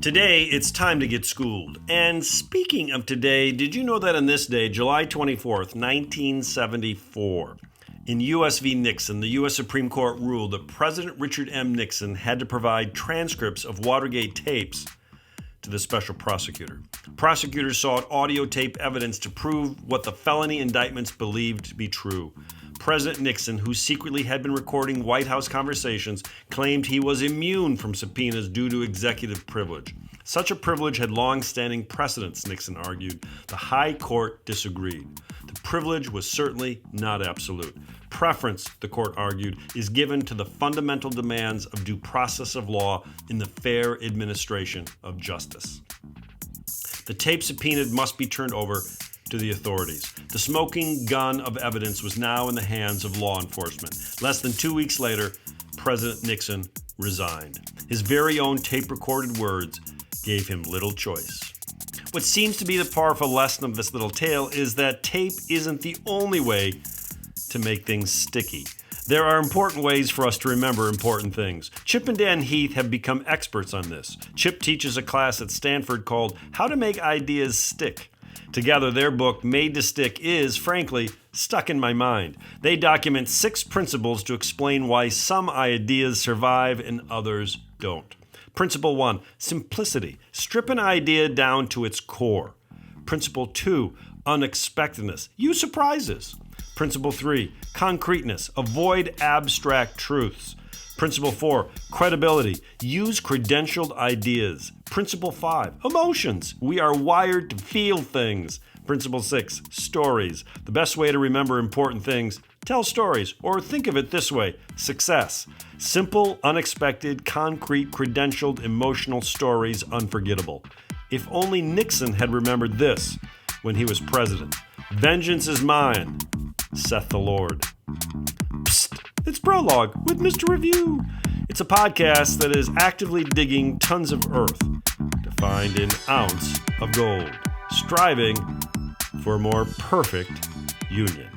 Today, it's time to get schooled. And speaking of today, did you know that on this day, July 24th, 1974, in U.S. v. Nixon, the U.S. Supreme Court ruled that President Richard M. Nixon had to provide transcripts of Watergate tapes to the special prosecutor. Prosecutors sought audio tape evidence to prove what the felony indictments believed to be true. President Nixon, who secretly had been recording White House conversations, claimed he was immune from subpoenas due to executive privilege. Such a privilege had long-standing precedents, Nixon argued. The High Court disagreed. The privilege was certainly not absolute. Preference, the court argued, is given to the fundamental demands of due process of law in the fair administration of justice. The tape subpoenaed must be turned over to the authorities. The smoking gun of evidence was now in the hands of law enforcement. Less than 2 weeks later, President Nixon resigned. His very own tape-recorded words gave him little choice. What seems to be the powerful lesson of this little tale is that tape isn't the only way to make things sticky. There are important ways for us to remember important things. Chip and Dan Heath have become experts on this. Chip teaches a class at Stanford called How to Make Ideas Stick. Together, their book, Made to Stick, is, frankly, stuck in my mind. They document 6 principles to explain why some ideas survive and others don't. Principle 1, simplicity. Strip an idea down to its core. Principle 2, unexpectedness. Use surprises. Principle 3, concreteness. Avoid abstract truths. Principle 4, credibility. Use credentialed ideas. Principle 5, emotions. We are wired to feel things. Principle 6, stories. The best way to remember important things, tell stories. Or think of it this way, success. Simple, unexpected, concrete, credentialed, emotional stories, unforgettable. If only Nixon had remembered this when he was president. Vengeance is mine, saith the Lord. Psst. It's Prologue with MR.REVIEW. It's a podcast that is actively digging tons of earth to find an ounce of gold, striving for a more perfect union.